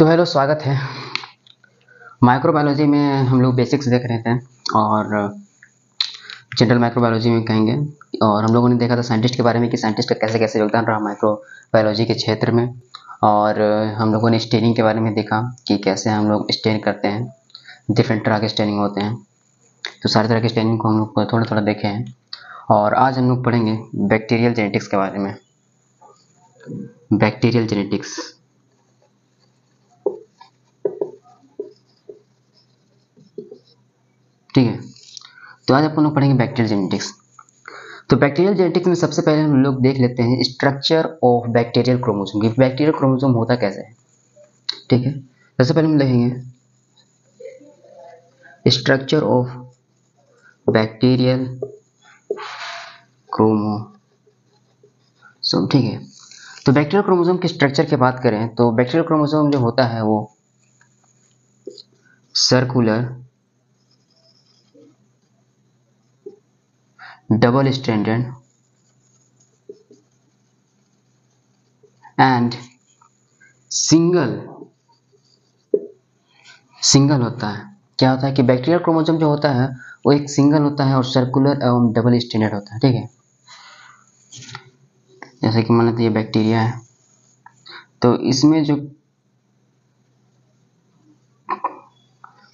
तो हेलो, स्वागत है। माइक्रोबायोलॉजी में हम लोग बेसिक्स देख रहे थे और जनरल माइक्रोबायोलॉजी में कहेंगे। और हम लोगों ने देखा था साइंटिस्ट के बारे में कि साइंटिस्ट का कैसे कैसे योगदान रहा माइक्रोबायोलॉजी के क्षेत्र में। और हम लोगों ने स्टेनिंग के बारे में देखा कि कैसे हम लोग स्टेन करते हैं, डिफरेंट तरह के स्टेनिंग होते हैं। तो सारे तरह के स्टेनिंग को हम लोग थोड़ा थोड़ा देखे हैं। और आज हम लोग पढ़ेंगे बैक्टीरियल जेनेटिक्स के बारे में। बैक्टीरियल जेनेटिक्स, ठीक है। तो आज अपन लोग पढ़ेंगे बैक्टीरियल जेनेटिक्स। तो बैक्टीरियल जेनेटिक्स में सबसे पहले हम लोग देख लेते हैं structure of bacterial chromosome. Bacterial chromosome होता कैसे है, ठीक है। सबसे पहले हम देखेंगे स्ट्रक्चर ऑफ बैक्टीरियल क्रोमोसोम, ठीक है। तो बैक्टीरियल क्रोमोसोम के स्ट्रक्चर की बात करें तो बैक्टीरियल क्रोमोसोम जो होता है वो circular double stranded and single होता है। क्या होता है कि बैक्टीरियल क्रोमोसोम जो होता है वो एक सिंगल होता है और सर्कुलर एवं डबल स्ट्रैंडेड होता है, ठीक है। जैसे कि मान लेते ये बैक्टीरिया है, तो इसमें जो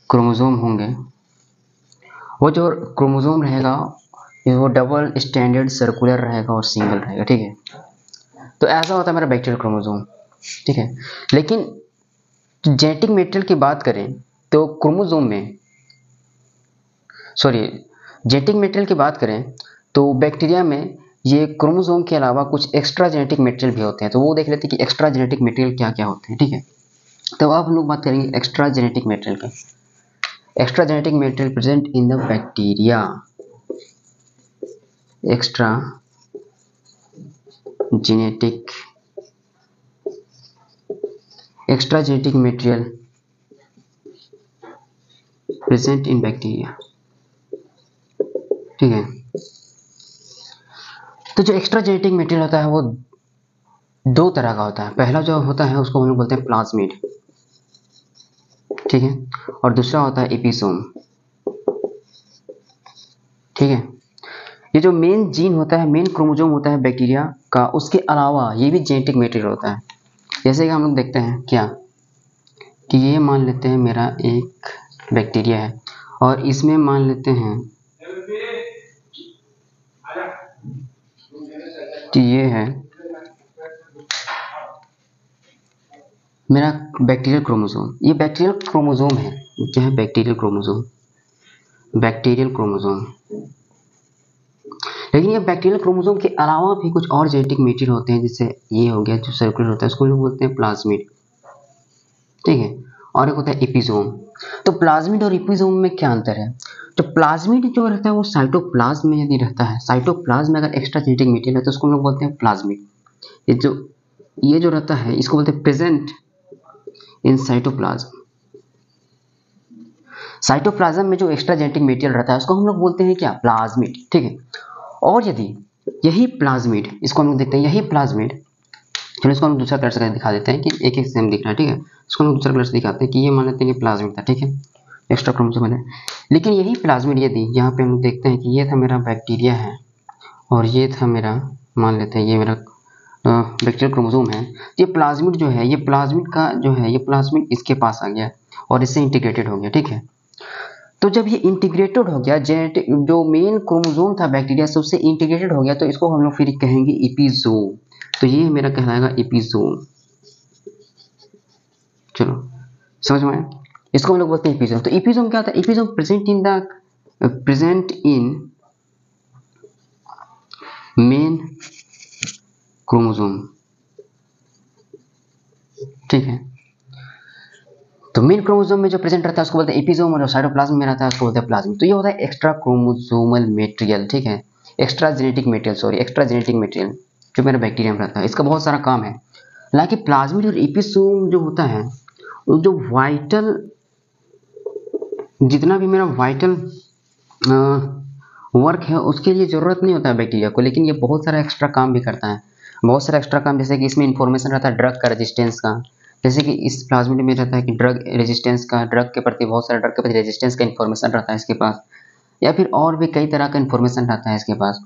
क्रोमोसोम होंगे वो जो क्रोमोसोम रहेगा वो डबल स्टैंडर्ड सर्कुलर रहेगा और सिंगल रहेगा, ठीक है। तो ऐसा होता है मेरा बैक्टीरियल क्रोमोसोम, ठीक है। लेकिन जेनेटिक मटेरियल की बात करें तो जेनेटिक मटेरियल की बात करें तो बैक्टीरिया में ये क्रोमोसोम के अलावा कुछ एक्स्ट्रा जेनेटिक मटेरियल भी होते हैं। तो वो देख लेते हैं कि एक्स्ट्रा जेनेटिक मटेरियल क्या क्या होते हैं, ठीक है। तो अब हम लोग बात करेंगे एक्स्ट्रा जेनेटिक मटेरियल की। Extra genetic material present in the bacteria. Extra genetic material present in bacteria, ठीक है। तो जो एक्स्ट्रा जेनेटिक मटेरियल होता है वो दो तरह का होता है। पहला जो होता है उसको हम लोग बोलते हैं प्लाज्मिड, ठीक है। और दूसरा होता है एपिसोम, ठीक है। ये जो मेन जीन होता है, मेन क्रोमोसोम होता है बैक्टीरिया का, उसके अलावा ये भी जेनेटिक मटेरियल होता है। जैसे कि हम लोग देखते हैं क्या कि ये मान लेते हैं मेरा एक बैक्टीरिया है और इसमें मान लेते हैं कि ये है मेरा बैक्टीरियल क्रोमोसोम। ये बैक्टीरियल क्रोमोसोम है। क्या है? Bacterial chromosome. लेकिन ये बैक्टीरियल क्रोमोसोम के अलावा भी कुछ और जेनेटिक मटेरियल होते हैं, जैसे ये हो गया जो सर्कुलर होता है, उसको लोग बोलते हैं प्लाज्मिड, ठीक है। और एक होता है एपिसोम। तो प्लाज्मिड और एपिसोम में क्या अंतर है? तो प्लाज्मिड जो रहता है वो साइटोप्लाज्म में यदि रहता है, साइटोप्लाज्म में अगर एक्स्ट्रा जेनेटिक मटेरियल है तो उसको हम लोग बोलते हैं प्लाज्मिड। ये जो रहता है इसको बोलते हैं प्रेजेंट इन साइटोप्लाज्म। साइटोप्लाज्म में जो एक्स्ट्रा जेनेटिक मटेरियल रहता है उसको हम लोग बोलते हैं क्या? प्लाज्मिड, ठीक है। और यदि यही प्लाज्मिड, इसको हम लोग देखते हैं यही प्लाज्मिड, चलो इसको हम दूसरा कलर से दिखा देते हैं कि एक एक सेम दिख रहा है, ठीक है। इसको हम दूसरा कलर से दिखाते हैं कि ये मान लेते हैं कि प्लाज्मिड था, ठीक है, एक्स्ट्रा क्रोमोसोम है। लेकिन यही प्लाज्मिड यदि यहाँ पे हम देखते हैं कि ये था मेरा बैक्टीरिया है और ये था मेरा, मान लेते हैं ये मेरा बैक्टीरियल क्रोमोसोम है। ये प्लाज्मिड जो है, ये प्लाज्मिड का जो है, ये प्लाज्मिड इसके पास आ गया और इससे इंटीग्रेटेड हो गया, ठीक है। तो जब ये इंटीग्रेटेड हो गया, जेनेटिक जो मेन क्रोमोसोम था बैक्टीरिया से उससे इंटीग्रेटेड हो गया, तो इसको हम लोग फिर कहेंगे एपिसोम। तो ये मेरा कहलाएगा एपिसोम। चलो समझ में आया? इसको हम लोग बोलते हैं एपिसोम। तो एपिसोम क्या होता है? Episome present in main chromosome, ठीक है। तो मेन क्रोमोसोम में जो प्रेजेंट रहता है उसको बोलते हैं एपिसोम, और जो साइटोप्लाज्म में रहता है उसको बोलते हैं प्लाज्मिड। तो ये होता है एक्स्ट्रा क्रोमोसोमल मटेरियल, ठीक है। एक्स्ट्रा जेनेटिक मटेरियल जो मेरा बैक्टीरिया में रहता है, इसका बहुत सारा काम है। हालांकि प्लाज्मिड और एपिसोम जो होता है जो वाइटल, जितना भी मेरा वाइटल वर्क है उसके लिए ज़रूरत नहीं होता है बैक्टीरिया को, लेकिन ये बहुत सारा एक्स्ट्रा काम भी करता है। बहुत सारा एक्स्ट्रा काम, जैसे कि इसमें इंफॉर्मेशन रहता है ड्रग का, रेजिस्टेंस का, जैसे कि इस प्लाज्मिड में रहता है कि ड्रग रेजिस्टेंस का, ड्रग के प्रति बहुत सारा ड्रग के प्रति रेजिस्टेंस का इन्फॉर्मेशन रहता है इसके पास, या फिर और भी कई तरह का इन्फॉर्मेशन रहता है इसके पास।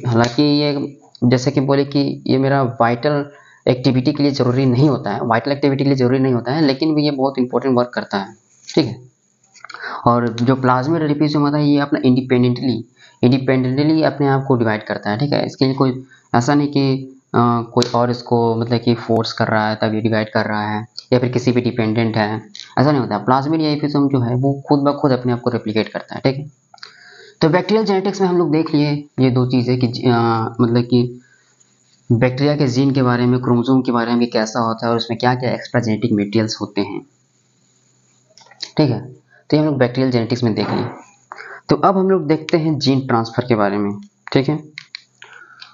हालांकि ये जैसे कि बोले कि ये मेरा वाइटल एक्टिविटी के लिए ज़रूरी नहीं होता है, वाइटल एक्टिविटी के लिए ज़रूरी नहीं होता है, लेकिन भी ये बहुत इंपॉर्टेंट वर्क करता है, ठीक है। और जो प्लाज्मिड रेडियोसिज्म होता है ये अपना इंडिपेंडेंटली अपने आप को डिवाइड करता है, ठीक है। इसके लिए कोई ऐसा नहीं कि कोई और इसको मतलब कि फोर्स कर रहा है तब ये डिवाइड कर रहा है, या फिर किसी पे डिपेंडेंट है, ऐसा नहीं होता। प्लाज्मिड रेडियोसिज्म जो है वो खुद ब खुद अपने आप को रेप्लिकेट करता है, ठीक है। तो बैक्टीरियल जेनेटिक्स में हम लोग देख लिए ये दो चीज़ें कि मतलब कि बैक्टीरिया के जीन के बारे में, क्रोमोसोम के बारे में कैसा होता है और उसमें क्या क्या एक्स्ट्रा जेनेटिक मटेरियल्स होते हैं, ठीक है। तो ये हम लोग बैक्टीरियल जेनेटिक्स में देख लिए। तो अब हम लोग देखते हैं जीन ट्रांसफ़र के बारे में, ठीक है।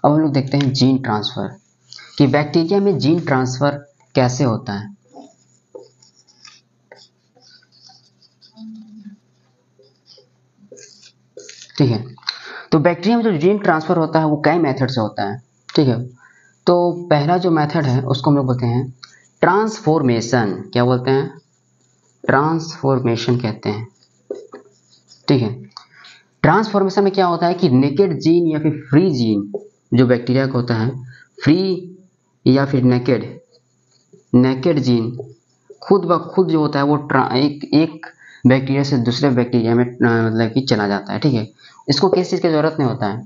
अब हम लोग देखते हैं जीन ट्रांसफ़र कि बैक्टीरिया में जीन ट्रांसफ़र कैसे होता है। ठीक है, तो बैक्टीरिया में जो जीन ट्रांसफ़र होता है वो कई मेथड से होता है, ठीक है। तो पहला जो मेथड है उसको हम लोग बोलते हैं ट्रांसफॉर्मेशन। क्या बोलते हैं? ट्रांसफॉर्मेशन कहते हैं, ठीक है। ट्रांसफॉर्मेशन में क्या होता है कि नेकेड जीन या फिर फ्री जीन जो बैक्टीरिया का होता है, फ्री या फिर नेकेड जीन खुद ब खुद जो होता है वो एक बैक्टीरिया से दूसरे बैक्टीरिया में मतलब कि चला जाता है, ठीक है। इसको किसी चीज़ की ज़रूरत नहीं होता है,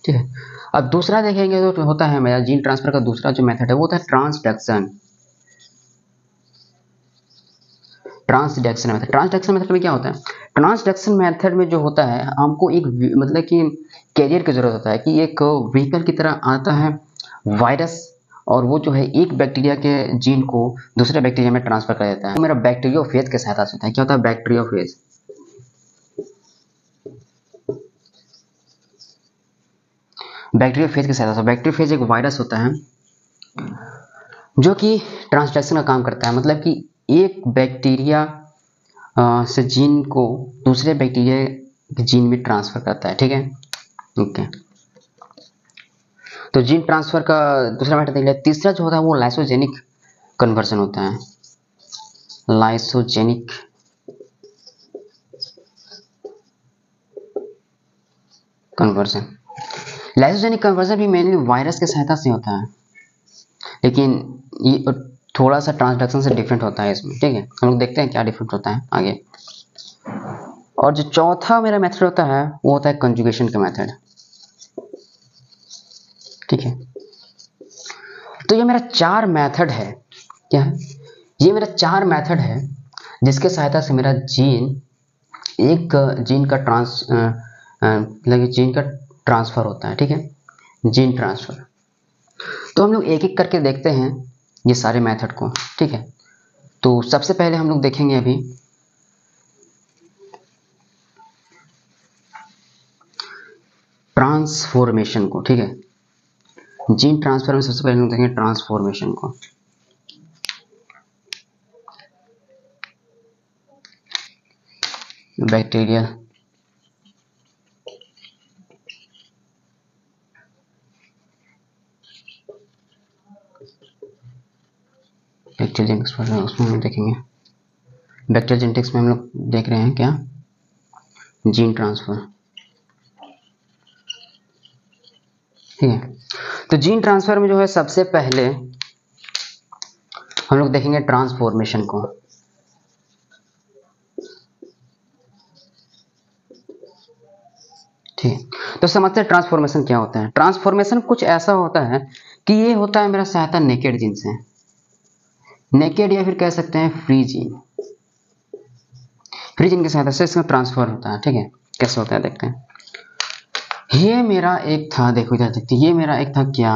ठीक है। अब दूसरा देखेंगे तो होता है मेरा जीन ट्रांसफर का दूसरा जो मेथड है वो होता है ट्रांसडक्शन मेथड। ट्रांसडक्शन मेथड में क्या होता है? ट्रांसडक्शन मेथड में जो होता है हमको एक मतलब कि कैरियर की जरूरत होता है कि एक व्हीकल की तरह आता है वायरस, और वो जो है एक बैक्टीरिया के जीन को दूसरे बैक्टीरिया में ट्रांसफर कर देता है। तो मेरा बैक्टीरियोफेज के सहायता से होता है। क्या होता है? बैक्टीरियोफेज। बैक्टीरियोफेज के सहायता से, बैक्टीरियोफेज एक वायरस होता है जो कि ट्रांसडक्शन का काम करता है, मतलब कि एक बैक्टीरिया से जीन को दूसरे बैक्टीरिया के जीन में ट्रांसफर करता है, ठीक है। ओके, तो जीन ट्रांसफर का दूसरा मेथड देख लिया। तीसरा जो होता है वो लाइसोजेनिक कन्वर्जन होता है। लाइसोजेनिक कन्वर्जन, लाइसोजेनिक कन्वर्जन भी मेनली वायरस के सहायता से होता है, लेकिन ये थोड़ा सा ट्रांसडक्शन से डिफरेंट होता है इसमें, ठीक है। हम लोग देखते हैं क्या डिफरेंट होता है आगे। और जो चौथा मेरा मेथड होता है वो होता है कंजुगेशन का मेथड, ठीक है। तो ये मेरा 4 मेथड है। क्या है? ये मेरा 4 मेथड है जिसके सहायता से मेरा जीन एक जीन का ट्रांसफर होता है, ठीक है। Gene transfer. तो हम लोग एक एक करके देखते हैं ये सारे मेथड को, ठीक है। तो सबसे पहले हम लोग देखेंगे अभी ट्रांसफॉर्मेशन को, ठीक है। जीन ट्रांसफर में सबसे पहले हम लोग देखेंगे ट्रांसफॉर्मेशन को। बैक्टीरिया जेनेटिक्स उसमें हम देखेंगे। बैक्टीरियल जेनेटिक्स में हम लोग देख रहे हैं क्या? जीन ट्रांसफर, ठीक है। तो जीन ट्रांसफर में जो है सबसे पहले हम लोग देखेंगे ट्रांसफॉर्मेशन को, ठीक। तो समझते हैं ट्रांसफॉर्मेशन क्या होता है। ट्रांसफॉर्मेशन कुछ ऐसा होता है कि ये होता है मेरा सहायता नेकेड जीन से, नेकेड या फिर कह सकते हैं फ्री जीन की सहायता से इसका ट्रांसफर होता है, ठीक है। कैसे होता है देखते हैं। ये मेरा एक था, देखो इधर देखते, ये मेरा एक था क्या?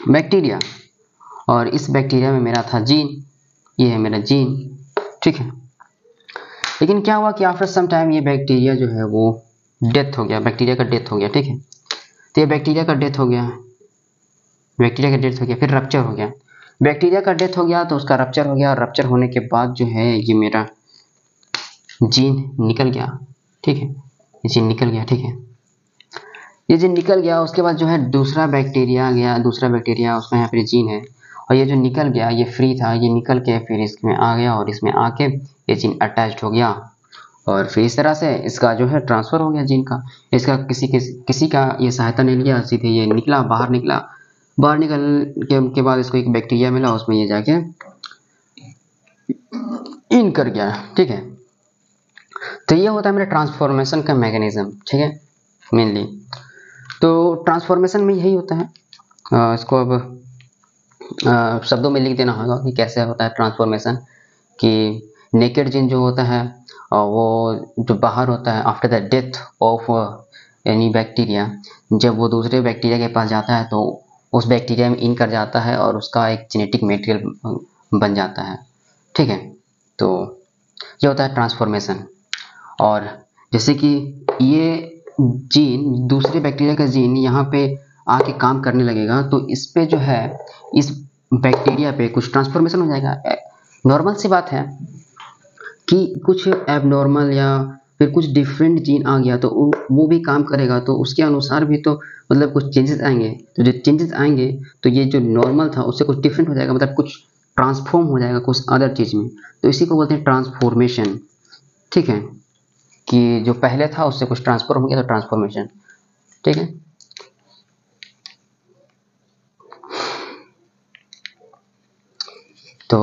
बैक्टीरिया, और इस बैक्टीरिया में मेरा था जीन, ये है मेरा जीन, ठीक है। लेकिन क्या हुआ कि आफ्टर सम टाइम ये बैक्टीरिया जो है वो डेथ हो गया, बैक्टीरिया का डेथ हो गया, ठीक है। तो ये बैक्टीरिया का डेथ हो गया, फिर रप्चर हो गया। बैक्टीरिया का डेथ हो गया तो उसका रप्चर हो गया, और रप्चर होने के बाद जो है ये मेरा जीन निकल गया, ठीक है। जीन निकल गया, ठीक है। ये जो निकल गया उसके बाद जो है दूसरा बैक्टीरिया गया, दूसरा बैक्टीरिया उसमें यहाँ पर जीन है, और ये जो निकल गया ये फ्री था, ये निकल के फिर इसमें आ गया और इसमें आके ये जीन अटैच्ड हो गया और फिर इस तरह से इसका जो है ट्रांसफ़र हो गया जीन का। इसका किसी का ये सहायता नहीं लिया, सीधे ये निकला, बाहर निकला। बाहर निकल के बाद इसको एक बैक्टीरिया मिला, उसमें ये जाके इन कर गया। ठीक है, तो ये होता है मेरा ट्रांसफॉर्मेशन का मैकेनिज्म। ठीक है, मेनली तो ट्रांसफॉर्मेशन में यही होता है। इसको अब शब्दों में लिख देना होगा कि कैसे होता है ट्रांसफॉर्मेशन। कि नेकेड जीन जो होता है वो जो बाहर होता है after the death of any bacteria, जब वो दूसरे बैक्टीरिया के पास जाता है तो उस बैक्टीरिया में इन कर जाता है और उसका एक जेनेटिक मटेरियल बन जाता है। ठीक है, तो ये होता है ट्रांसफॉर्मेशन। और जैसे कि ये जीन, दूसरे बैक्टीरिया का जीन यहाँ पे आके काम करने लगेगा तो इस पे जो है इस बैक्टीरिया पे कुछ ट्रांसफॉर्मेशन हो जाएगा। नॉर्मल सी बात है कि कुछ एबनॉर्मल या फिर कुछ डिफरेंट जीन आ गया तो वो भी काम करेगा, तो उसके अनुसार भी तो मतलब कुछ चेंजेस आएंगे। तो जो चेंजेस आएंगे तो ये जो नॉर्मल था उससे कुछ डिफरेंट हो जाएगा, मतलब कुछ ट्रांसफॉर्म हो जाएगा कुछ अदर चीज़ में, तो इसी को बोलते हैं ट्रांसफॉर्मेशन। ठीक है, कि जो पहले था उससे कुछ ट्रांसफॉर्म हो गया तो ट्रांसफॉर्मेशन। ठीक है, तो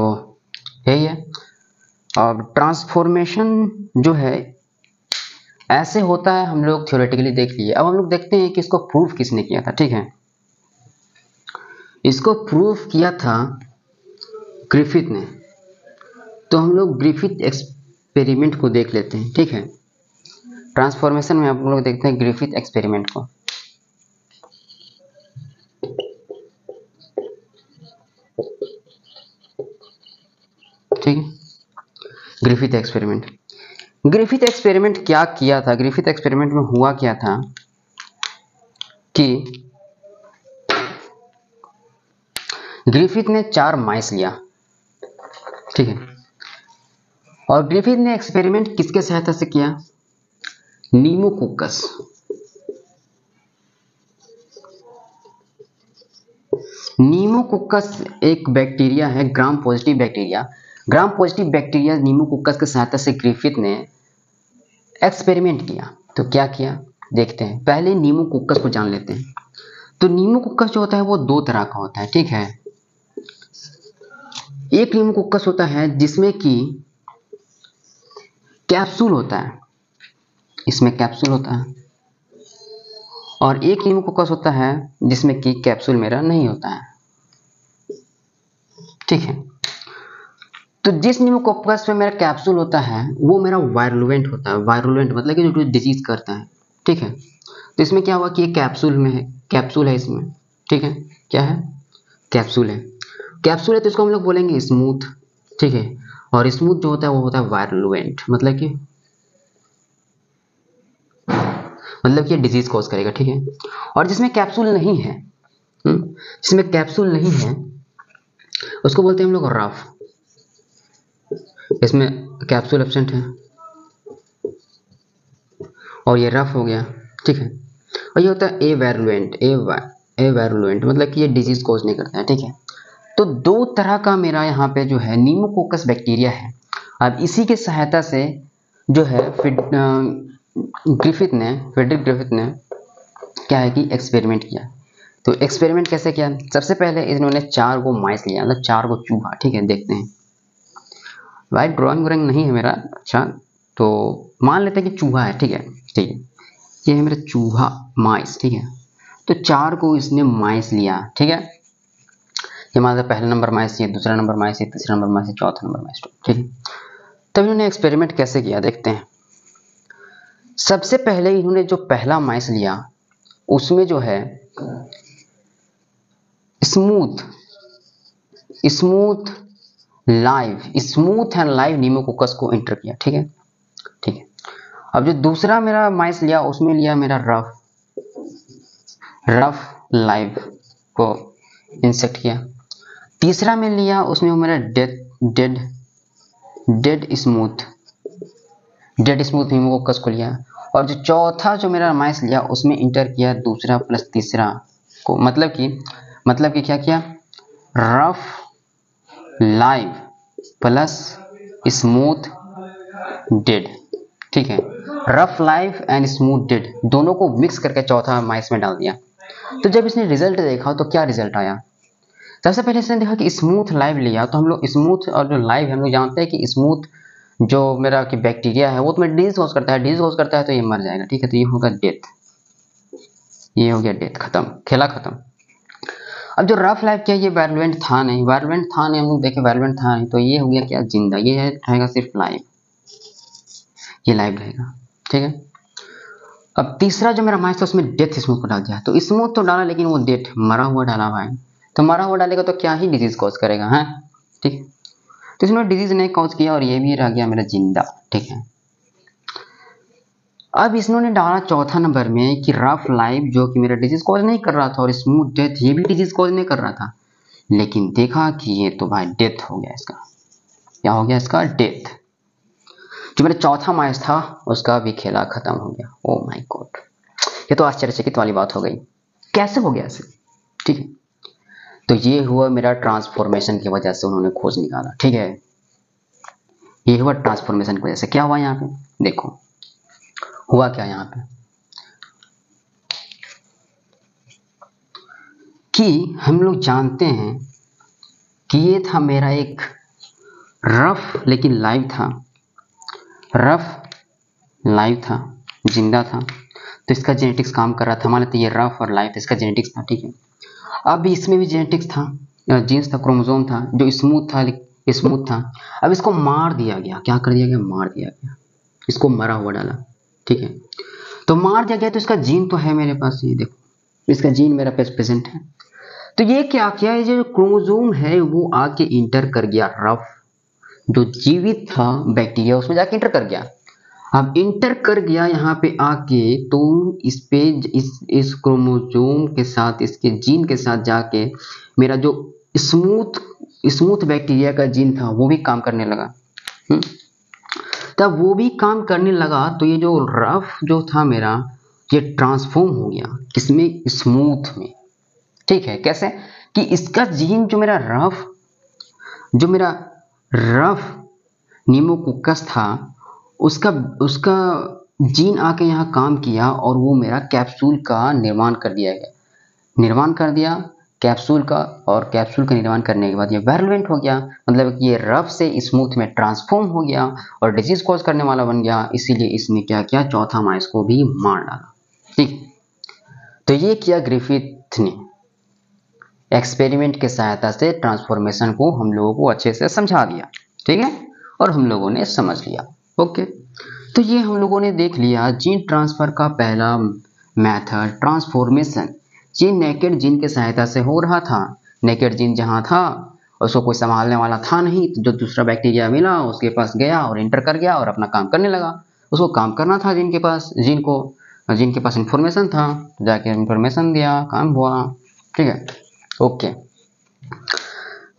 यही है। अब ट्रांसफॉर्मेशन जो है ऐसे होता है, हम लोग थ्योरेटिकली देख लिए। अब हम लोग देखते हैं कि इसको प्रूफ किसने किया था। ठीक है, इसको प्रूफ किया था ग्रिफिथ ने। तो हम लोग ग्रिफिथ एक्सपेरिमेंट को देख लेते हैं। ठीक है, ट्रांसफॉर्मेशन में हम लोग देखते हैं ग्रिफिथ एक्सपेरिमेंट को। ठीक है, ग्रिफिथ एक्सपेरिमेंट। ग्रिफिथ एक्सपेरिमेंट क्या किया था? ग्रिफिथ एक्सपेरिमेंट में हुआ क्या था कि ग्रिफिथ ने 4 माइस लिया। ठीक है, और ग्रिफिथ ने एक्सपेरिमेंट किसके सहायता से किया? नीमोकोकस। नीमोकोकस एक बैक्टीरिया है, gram positive bacteria. Gram positive bacteria pneumococcus की सहायता से ग्रिफिथ ने एक्सपेरिमेंट किया। तो क्या किया देखते हैं। पहले नीमोकोकस को जान लेते हैं। तो नीमोकोकस जो होता है वो 2 तरह का होता है। ठीक है, एक नीमोकोकस होता है जिसमें कि कैप्सूल होता है, इसमें कैप्सूल होता है, और एक नीमोकोकस होता है जिसमें कि कैप्सूल मेरा नहीं होता है। ठीक है, तो जिस न्यूमोकोकस में मेरा कैप्सूल होता है वो मेरा वायरुलेंट होता है। वायरुलेंट मतलब कि जो डिजीज करता है। ठीक है, तो इसमें क्या हुआ कि ये कैप्सूल में है, कैप्सूल है इसमें। ठीक है, क्या है? कैप्सूल है। कैप्सूल है तो इसको हम लोग बोलेंगे स्मूथ। ठीक है, और स्मूथ जो होता है वो होता है वायरुलेंट, मतलब कि डिजीज कॉज करेगा। ठीक है, और जिसमें कैप्सूल नहीं है, जिसमें कैप्सूल नहीं है उसको बोलते हैं हम लोग रफ। इसमें कैप्सूल एब्सेंट है और ये रफ हो गया। ठीक है, और ये होता है एवैरुलेंट। एवैरुलेंट मतलब कि ये डिजीज कॉज नहीं करता है। ठीक है, तो 2 तरह का मेरा यहाँ पे जो है नीमोकोकस बैक्टीरिया है। अब इसी के सहायता से जो है फ्रेडरिक ग्रिफिथ ने क्या है कि एक्सपेरिमेंट किया। तो एक्सपेरिमेंट कैसे किया? सबसे पहले इन्होंने 4 को माइस लिया, मतलब 4 को चूहा। ठीक है, देखते हैं। वाइट ड्राइंग नहीं है मेरा। अच्छा, तो मान लेते हैं कि चूहा है। ठीक है, ठीक है, ये है मेरा चूहा, माइस। ठीक है, तो 4 को इसने माइस लिया। ठीक है, ये मान लो पहला नंबर माइस, ये दूसरा नंबर माइस, ये तीसरा नंबर माइस, चौथा नंबर माइस। ठीक है, तब इन्होंने एक्सपेरिमेंट कैसे किया देखते हैं। सबसे पहले इन्होंने जो पहला माइस लिया उसमें जो है स्मूथ एंड लाइव नीमोकोकस को एंटर किया। ठीक है, ठीक है। अब जो दूसरा मेरा माइस लिया उसमें लिया मेरा रफ लाइव को इंसेक्ट किया। तीसरा में लिया उसमें मेरा डेड स्मूथ नीमोकोकस को लिया। और जो चौथा जो मेरा माइस लिया उसमें इंटर किया दूसरा प्लस तीसरा को, मतलब कि क्या किया, rough live plus smooth dead, ठीक है, rough live and smooth dead दोनों को मिक्स करके चौथा माइस में डाल दिया। तो जब इसने रिजल्ट देखा तो क्या रिजल्ट आया, सबसे पहले इसने देखा कि स्मूथ लाइव लिया, तो हम लोग स्मूथ और जो लाइव हम लोग जानते हैं कि स्मूथ जो मेरा कि बैक्टीरिया है वो तो डिजीज कॉज करता है, डिजीज कॉज करता है तो ये मर जाएगा, ठीक है, तो ये होगा डेथ, ये हो गया डेथ, खत्म, खेला खत्म। अब जो रफ लाइव क्या, ये वायलेंट था नहीं, हम लोग देखे वायलेंट था नहीं, तो ये हो गया क्या, जिंदा, ये रहेगा सिर्फ लाइव, ये लाइव रहेगा, ठीक है। अब तीसरा जो मेरा माइस था उसमें डेथ स्मूथ को डाल दिया, तो स्मूथ तो डाला लेकिन वो डेथ मरा हुआ डाला भाई, तो मरा हुआ डालेगा तो क्या ही डिजीज कॉज करेगा, है ठीक, तो इसमें डिजीज नहीं कॉज किया और ये भी रह गया मेरा जिंदा, ठीक है। अब इसने डाला चौथा नंबर में कि रफ लाइव जो कि मेरा डिजीज कॉज नहीं कर रहा था और स्मूथ डेथ ये भी डिजीज कॉज नहीं कर रहा था, लेकिन देखा कि ये तो भाई डेथ हो गया इसका, क्या हो गया इसका, डेथ। जो मेरा चौथा माइस था उसका भी खेला खत्म हो गया। ओ माय गॉड, ये तो आश्चर्यचकित वाली बात हो गई, कैसे हो गया ऐसे, ठीक है। तो ये हुआ मेरा ट्रांसफॉर्मेशन की वजह से उन्होंने खोज निकाला, ठीक है, ये हुआ ट्रांसफॉर्मेशन की वजह से। क्या हुआ यहाँ पे, देखो हुआ क्या यहाँ पे कि हम लोग जानते हैं कि ये था मेरा एक रफ लेकिन लाइव था, रफ लाइव था, जिंदा था, तो इसका जेनेटिक्स काम कर रहा था, मान लेते ये रफ और लाइव इसका जेनेटिक्स था, ठीक है। अब इसमें भी जेनेटिक्स था, जीन्स था, क्रोमोसोम था, जो स्मूथ था। अब इसको मार दिया गया, क्या कर दिया गया, मार दिया गया, इसको मरा हुआ डाला, ठीक है। तो मार दिया गया तो इसका जीन तो है मेरे पास, ये देखो इसका जीन मेरा पास प्रेजेंट है। तो ये क्या किया, ये जो क्रोमोसोम है वो आके इंटर कर गया, रफ जो जीवित था बैक्टीरिया उसमें जाके इंटर कर गया। अब इंटर कर गया यहाँ पे आके, तो इस पे इस क्रोमोसोम के साथ इसके जीन के साथ जाके मेरा जो स्मूथ बैक्टीरिया का जीन था वो भी काम करने लगा। तब वो भी काम करने लगा तो ये जो रफ जो था मेरा ये ट्रांसफॉर्म हो गया किसमें, स्मूथ में, ठीक है। कैसे कि इसका जीन जो मेरा रफ न्यूमोकोकस था उसका जीन आके यहाँ काम किया और वो मेरा कैप्सूल का निर्माण कर दिया कैप्सूल का, और कैप्सूल का निर्माण करने के बाद ये वायलेंट हो गया, मतलब कि ये रफ से स्मूथ में ट्रांसफॉर्म हो गया और डिजीज कॉज करने वाला बन गया। इसीलिए इसने क्या किया, चौथा माइस को भी मार डाला, ठीक। तो ये किया ग्रिफिथ ने, एक्सपेरिमेंट के सहायता से ट्रांसफॉर्मेशन को हम लोगों को अच्छे से समझा दिया, ठीक है, और हम लोगों ने समझ लिया, ओके। तो ये हम लोगों ने देख लिया जीन ट्रांसफर का पहला method transformation, gene naked gene के सहायता से हो रहा था। नेकेड जीन जहाँ था उसको कोई संभालने वाला था नहीं, तो जो दूसरा बैक्टीरिया मिला उसके पास गया और इंटर कर गया और अपना काम करने लगा। उसको काम करना था जीन के पास इंफॉर्मेशन था, जाके इंफॉर्मेशन दिया, काम हुआ, ठीक है, ओके।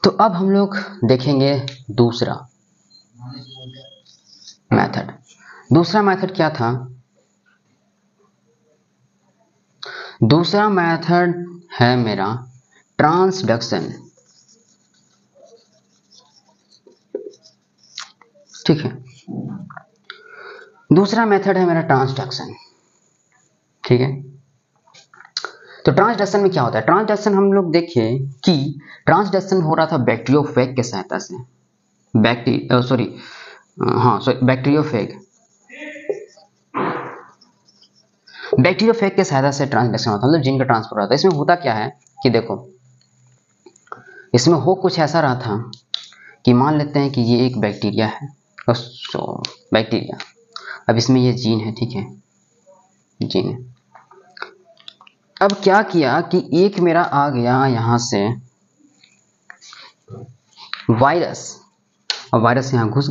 तो अब हम लोग देखेंगे दूसरा मेथड। दूसरा मेथड क्या था, दूसरा मेथड है मेरा ट्रांसडक्शन, ठीक है। दूसरा मेथड है मेरा ट्रांसडक्शन, ठीक है। तो ट्रांसडक्शन में क्या होता है, ट्रांसडक्शन हम लोग देखें कि ट्रांसडक्शन हो रहा था बैक्टीरियोफेज के सहायता से, बैक्टीरियोफेज के सहायता से ट्रांसडक्शन होता है, मतलब जीन का ट्रांसफर होता है। इसमें होता क्या है कि देखो, इसमें हो कुछ ऐसा रहा था कि मान लेते हैं कि ये एक बैक्टीरिया है, बैक्टीरिया, अब इसमें ये जीन है, ठीक है, जीन है। अब क्या किया कि एक मेरा आ गया यहाँ से वायरस, और वायरस यहाँ घुस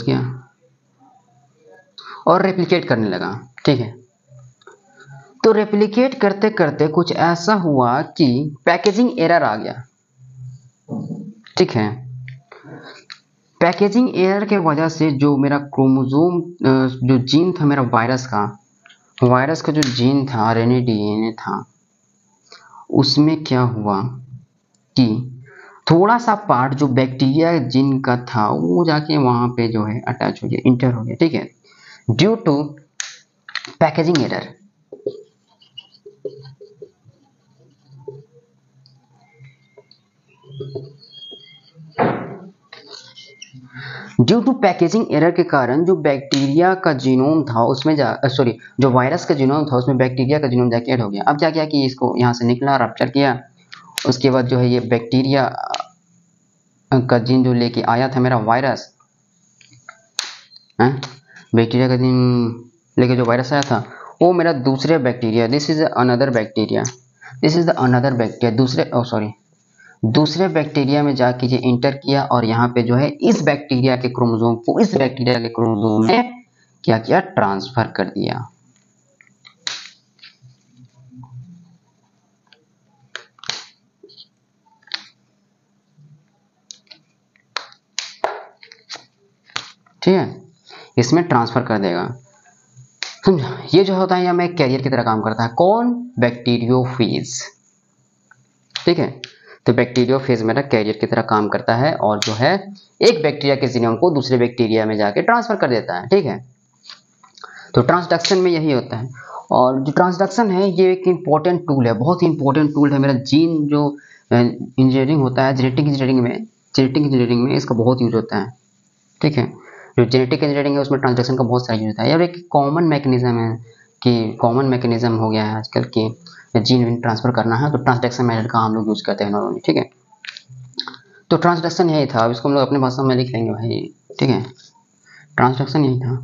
गया, और रेप्लिकेट करने लगा, ठीक है। तो रेप्लिकेट करते करते कुछ ऐसा हुआ कि पैकेजिंग एरर आ गया, ठीक है। पैकेजिंग एरर के वजह से जो मेरा क्रोमोसोम जो जीन था मेरा वायरस का जो जीन था आरएनए डीएनए था, उसमें क्या हुआ कि थोड़ा सा पार्ट जो बैक्टीरिया जीन का था वो जाके वहां पे जो है अटैच हो गया, इंटर हो गया, ठीक है, due to packaging error. Due to packaging error के कारण जो बैक्टीरिया का जीनोम था उसमें जो वायरस का जीनोम था उसमें बैक्टीरिया का जीनोम जाके ऐड हो गया। अब क्या किया कि इसको यहाँ से निकला, रप्चर किया, उसके बाद जो है ये बैक्टीरिया का जीन जो लेके आया था मेरा वायरस, बैक्टीरिया का जीन लेके जो वायरस आया था वो मेरा दूसरे bacteria, this is another bacteria, दूसरे बैक्टीरिया में जाके ये इंटर किया और यहाँ पे जो है इस बैक्टीरिया के क्रोमोसोम को इस बैक्टीरिया के क्रोमोसोम में क्या किया, ट्रांसफर कर दिया। ठीक है, इसमें ट्रांसफर कर देगा। समझा, ये जो होता है या में कैरियर की तरह काम करता है। कौन, बैक्टीरियोफेज, ठीक है। तो बैक्टीरियोफेज मेरा कैरियर की तरह काम करता है और जो है एक बैक्टीरिया के जीनोम को दूसरे बैक्टीरिया में जाके ट्रांसफर कर देता है, ठीक है। तो ट्रांसडक्शन में यही होता है। और जो ट्रांसडक्शन है ये एक इंपॉर्टेंट टूल है, बहुत ही इंपॉर्टेंट टूल है। मेरा जीन जो इंजीनियरिंग होता है, जेनेटिक इंजीनियरिंग में इसका बहुत यूज होता है, ठीक है। जो जेनेटिक इंजीनियरिंग है उसमें ट्रांसडक्शन का बहुत सारा यूज होता है। और एक कॉमन मैकेनिज्म हो गया है आजकल कि जीन ट्रांसफर करना है तो ट्रांसडक्शन मेथड का हम लोग यूज करते हैं नॉर्मली, ठीक है। तो ट्रांसडक्शन यही था, अब इसको हम लोग अपने भाषा में लिख लेंगे भाई, ठीक है। ट्रांसडक्शन यही था।